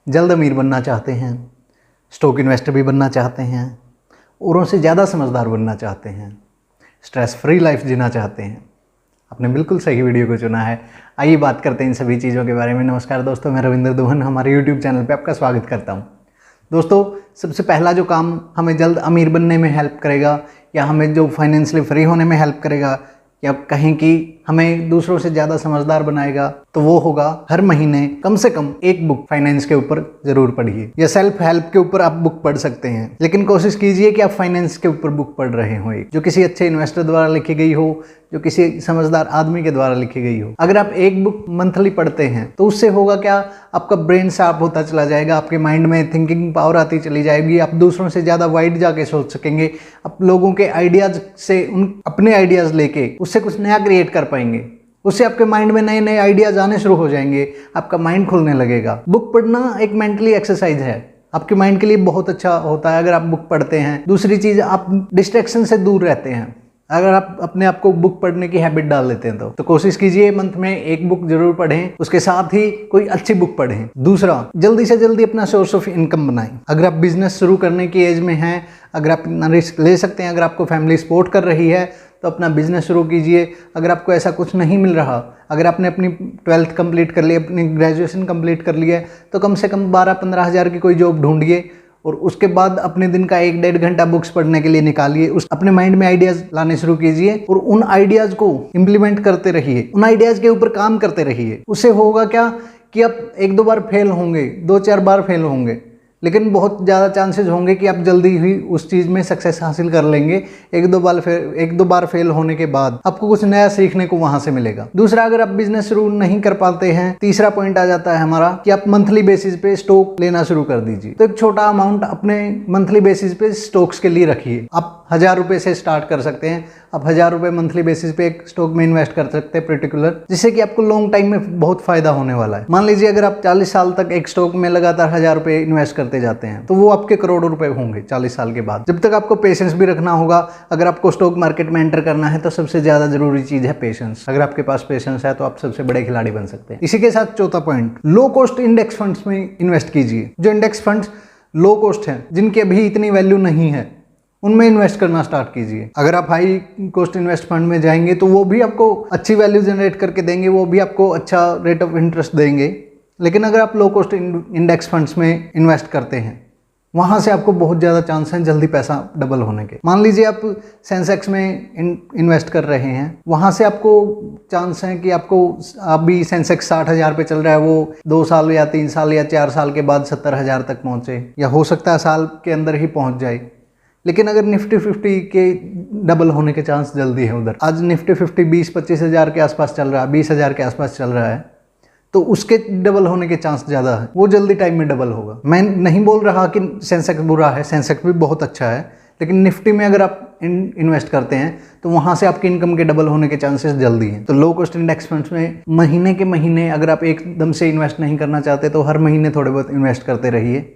जल्द अमीर बनना चाहते हैं, स्टॉक इन्वेस्टर भी बनना चाहते हैं, औरों से ज़्यादा समझदार बनना चाहते हैं, स्ट्रेस फ्री लाइफ जीना चाहते हैं, आपने बिल्कुल सही वीडियो को चुना है। आइए बात करते हैं इन सभी चीज़ों के बारे में। नमस्कार दोस्तों, मैं रविंद्र दुहन हमारे यूट्यूब चैनल पे आपका स्वागत करता हूँ। दोस्तों, सबसे पहला जो काम हमें जल्द अमीर बनने में हेल्प करेगा या हमें जो फाइनेंशियली फ्री होने में हेल्प करेगा या कहें कि हमें दूसरों से ज़्यादा समझदार बनाएगा, तो वो होगा हर महीने कम से कम एक बुक फाइनेंस के ऊपर ज़रूर पढ़िए। या सेल्फ हेल्प के ऊपर आप बुक पढ़ सकते हैं, लेकिन कोशिश कीजिए कि आप फाइनेंस के ऊपर बुक पढ़ रहे हो, एक जो किसी अच्छे इन्वेस्टर द्वारा लिखी गई हो, जो किसी समझदार आदमी के द्वारा लिखी गई हो। अगर आप एक बुक मंथली पढ़ते हैं तो उससे होगा क्या, आपका ब्रेन शार्प होता चला जाएगा, आपके माइंड में थिंकिंग पावर आती चली जाएगी, आप दूसरों से ज़्यादा वाइड जाके सोच सकेंगे, आप लोगों के आइडियाज़ से अपने आइडियाज़ लेके उससे कुछ नया क्रिएट कर पाएंगे। उससे आपके माइंड में नए नए आइडियाज आने शुरू हो जाएंगे, आपका माइंड खुलने लगेगा। बुक पढ़ना एक मेंटली एक्सरसाइज है, आपके माइंड के लिए बहुत अच्छा होता है अगर आप बुक पढ़ते हैं। दूसरी चीज़, आप डिस्ट्रैक्शन से दूर रहते हैं अगर आप अपने आप को बुक पढ़ने की हैबिट डाल लेते हैं तो कोशिश कीजिए मंथ में एक बुक जरूर पढ़ें, उसके साथ ही कोई अच्छी बुक पढ़ें। दूसरा, जल्दी से जल्दी अपना सोर्स ऑफ इनकम बनाएं। अगर आप बिजनेस शुरू करने की एज में हैं, अगर आप इतना रिस्क ले सकते हैं, अगर आपको फैमिली सपोर्ट कर रही है तो अपना बिजनेस शुरू कीजिए। अगर आपको ऐसा कुछ नहीं मिल रहा, अगर आपने अपनी 12th कंप्लीट कर ली, अपनी ग्रेजुएशन कंप्लीट कर ली है, तो कम से कम 12-15 हज़ार की कोई जॉब ढूंढिए और उसके बाद अपने दिन का 1-1.5 घंटा बुक्स पढ़ने के लिए निकालिए। उस अपने माइंड में आइडियाज़ लाने शुरू कीजिए और उन आइडियाज़ को इम्प्लीमेंट करते रहिए, उन आइडियाज़ के ऊपर काम करते रहिए। उससे होगा क्या कि आप 1-2 बार फेल होंगे, 2-4 बार फेल होंगे, लेकिन बहुत ज़्यादा चांसेस होंगे कि आप जल्दी ही उस चीज़ में सक्सेस हासिल कर लेंगे। 1-2 बार फेल होने के बाद आपको कुछ नया सीखने को वहाँ से मिलेगा। दूसरा, अगर आप बिजनेस शुरू नहीं कर पाते हैं, तीसरा पॉइंट आ जाता है हमारा कि आप मंथली बेसिस पे स्टॉक लेना शुरू कर दीजिए। तो एक छोटा अमाउंट अपने मंथली बेसिस पे स्टॉक्स के लिए रखिए। आप 1000 रुपये से स्टार्ट कर सकते हैं। आप 1000 रुपये मंथली बेसिस पे एक स्टॉक में इन्वेस्ट कर सकते हैं पर्टिकुलर, जिससे कि आपको लॉन्ग टाइम में बहुत फायदा होने वाला है। मान लीजिए अगर आप 40 साल तक एक स्टॉक में लगातार 1000 रुपये इन्वेस्ट करते जाते हैं तो वो आपके करोड़ों रुपए होंगे 40 साल के बाद। जब तक आपको पेशेंस भी रखना होगा। अगर आपको स्टॉक मार्केट में एंटर करना है तो सबसे ज्यादा जरूरी चीज है पेशेंस। अगर आपके पास पेशेंस है तो आप सबसे बड़े खिलाड़ी बन सकते हैं। इसी के साथ चौथा point, low cost index funds में इन्वेस्ट कीजिए। जो इंडेक्स फंड्स लो कॉस्ट हैं, जिनकी अभी इतनी वैल्यू नहीं है, उनमें इन्वेस्ट करना स्टार्ट कीजिए। अगर आप हाई कॉस्ट इन्वेस्ट फंड में जाएंगे तो वो भी आपको अच्छी वैल्यू जनरेट करके देंगे, वो भी आपको अच्छा रेट ऑफ इंटरेस्ट देंगे। लेकिन अगर आप लो कॉस्ट इंडेक्स फंड्स में इन्वेस्ट करते हैं, वहाँ से आपको बहुत ज़्यादा चांस हैं जल्दी पैसा डबल होने के। मान लीजिए आप सेंसेक्स में इन्वेस्ट कर रहे हैं, वहाँ से आपको चांस है कि आपको अभी सेंसेक्स 60,000 पे चल रहा है, वो 2 साल या 3 साल या 4 साल के बाद 70,000 तक पहुँचे, या हो सकता है साल के अंदर ही पहुँच जाए। लेकिन अगर निफ्टी 50 के डबल होने के चांस जल्दी है उधर। आज निफ्टी 50 20-25 हज़ार के आसपास चल रहा है, 20 हज़ार के आसपास चल रहा है, तो उसके डबल होने के चांस ज़्यादा है, वो जल्दी टाइम में डबल होगा। मैं नहीं बोल रहा कि सेंसेक्स बुरा है, सेंसेक्स भी बहुत अच्छा है, लेकिन निफ्टी में अगर आप इन्वेस्ट करते हैं तो वहाँ से आपकी इनकम के डबल होने के चांसेस जल्दी हैं। तो लो कॉस्ट इंडेक्स फंड्स में महीने के महीने अगर आप एकदम से इन्वेस्ट नहीं करना चाहते तो हर महीने थोड़े बहुत इन्वेस्ट करते रहिए।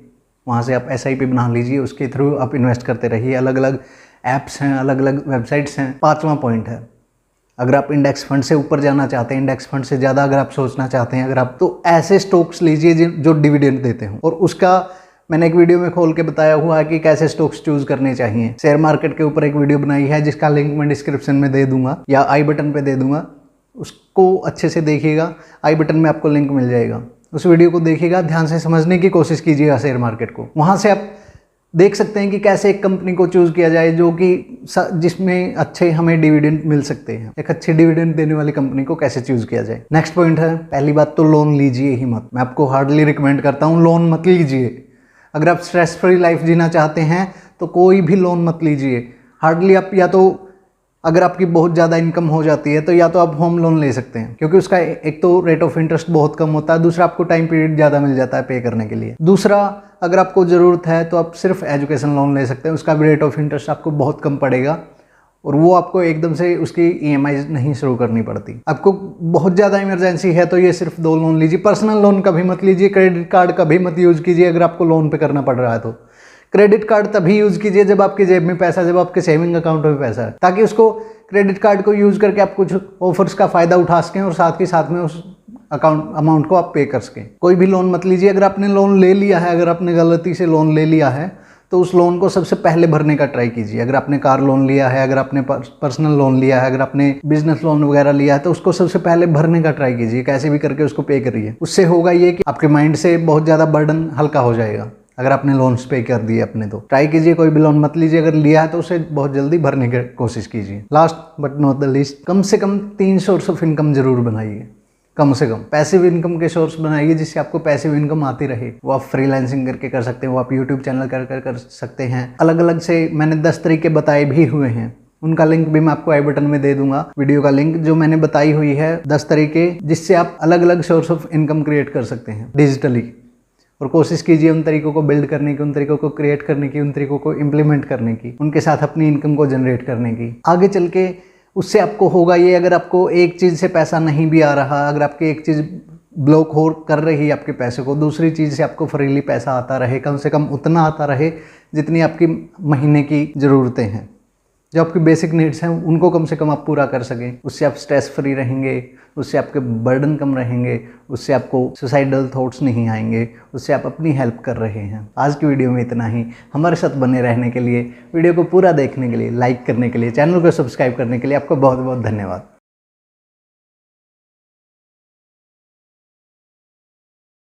वहाँ से आप SIP बना लीजिए, उसके थ्रू आप इन्वेस्ट करते रहिए। अलग अलग ऐप्स हैं, अलग अलग वेबसाइट्स हैं। 5वां पॉइंट है, अगर आप इंडेक्स फंड से ऊपर जाना चाहते हैं, इंडेक्स फंड से ज़्यादा अगर आप सोचना चाहते हैं, अगर आप, तो ऐसे स्टॉक्स लीजिए जो डिविडेंड देते हो। और उसका मैंने एक वीडियो में खोल के बताया हुआ है कि कैसे स्टॉक्स चूज करने चाहिए। शेयर मार्केट के ऊपर एक वीडियो बनाई है जिसका लिंक मैं डिस्क्रिप्शन में दे दूंगा या आई बटन पे दे दूंगा, उसको अच्छे से देखिएगा। आई बटन में आपको लिंक मिल जाएगा, उस वीडियो को देखिएगा, ध्यान से समझने की कोशिश कीजिएगा शेयर मार्केट को। वहाँ से आप देख सकते हैं कि कैसे एक कंपनी को चूज किया जाए जो कि जिसमें अच्छे हमें डिविडेंड मिल सकते हैं। एक अच्छी डिविडेंड देने वाली कंपनी को कैसे चूज किया जाए। नेक्स्ट पॉइंट है, पहली बात तो लोन लीजिए ही मत। मैं आपको हार्डली रिकमेंड करता हूँ लोन मत लीजिए। अगर आप स्ट्रेस फ्री लाइफ जीना चाहते हैं तो कोई भी लोन मत लीजिए। हार्डली आप, या तो अगर आपकी बहुत ज़्यादा इनकम हो जाती है तो या तो आप होम लोन ले सकते हैं, क्योंकि उसका एक तो रेट ऑफ इंटरेस्ट बहुत कम होता है, दूसरा आपको टाइम पीरियड ज़्यादा मिल जाता है पे करने के लिए। दूसरा, अगर आपको ज़रूरत है तो आप सिर्फ एजुकेशन लोन ले सकते हैं, उसका भी रेट ऑफ इंटरेस्ट आपको बहुत कम पड़ेगा और वो आपको एकदम से उसकी EMI नहीं शुरू करनी पड़ती। आपको बहुत ज़्यादा इमरजेंसी है तो ये सिर्फ 2 लोन लीजिए। पर्सनल लोन कभी मत लीजिए, क्रेडिट कार्ड कभी मत यूज़ कीजिए अगर आपको लोन पे करना पड़ रहा है तो। क्रेडिट कार्ड तभी यूज़ कीजिए जब आपके जेब में पैसा, जब आपके सेविंग अकाउंट में पैसा है, ताकि उसको क्रेडिट कार्ड को यूज़ करके आप कुछ ऑफर्स का फ़ायदा उठा सकें और साथ के साथ में उस अमाउंट को आप पे कर सकें। कोई भी लोन मत लीजिए। अगर आपने लोन ले लिया है, अगर आपने गलती से लोन ले लिया है तो उस लोन को सबसे पहले भरने का ट्राई कीजिए। अगर आपने कार लोन लिया है, अगर आपने पर्सनल लोन लिया है, अगर आपने बिजनेस लोन वगैरह लिया है तो उसको सबसे पहले भरने का ट्राई कीजिए। कैसे भी करके उसको पे करिए। उससे होगा ये कि आपके माइंड से बहुत ज़्यादा बर्डन हल्का हो जाएगा। अगर आपने लोन्स पे कर दिए अपने तो ट्राई कीजिए, कोई भी लोन मत लीजिए। अगर लिया है तो उसे बहुत जल्दी भरने की कोशिश कीजिए। Last but not the least, कम से कम 3 सोर्स ऑफ इनकम जरूर बनाइए। कम से कम पैसिव इनकम के सोर्स बनाइए जिससे आपको पैसिव इनकम आती रहे। वो आप फ्रीलांसिंग करके कर सकते हैं, वो आप यूट्यूब चैनल कर सकते हैं। अलग अलग से मैंने 10 तरीके बताए भी हुए हैं, उनका लिंक भी मैं आपको आई बटन में दे दूंगा। वीडियो का लिंक जो मैंने बताई हुई है 10 तरीके जिससे आप अलग अलग सोर्स ऑफ इनकम क्रिएट कर सकते हैं डिजिटली। और कोशिश कीजिए उन तरीकों को बिल्ड करने की, उन तरीकों को क्रिएट करने की, उन तरीकों को इम्प्लीमेंट करने की, उनके साथ अपनी इनकम को जनरेट करने की। आगे चल के उससे आपको होगा ये, अगर आपको एक चीज़ से पैसा नहीं भी आ रहा, अगर आपकी एक चीज़ ब्लॉक हो कर रही है आपके पैसे को, दूसरी चीज़ से आपको फ्रीली पैसा आता रहे, कम से कम उतना आता रहे जितनी आपकी महीने की ज़रूरतें हैं। जो आपकी बेसिक नीड्स हैं उनको कम से कम आप पूरा कर सकें। उससे आप स्ट्रेस फ्री रहेंगे, उससे आपके बर्डन कम रहेंगे, उससे आपको सुसाइडल थॉट्स नहीं आएंगे, उससे आप अपनी हेल्प कर रहे हैं। आज की वीडियो में इतना ही। हमारे साथ बने रहने के लिए, वीडियो को पूरा देखने के लिए, लाइक करने के लिए, चैनल को सब्सक्राइब करने के लिए आपका बहुत बहुत धन्यवाद।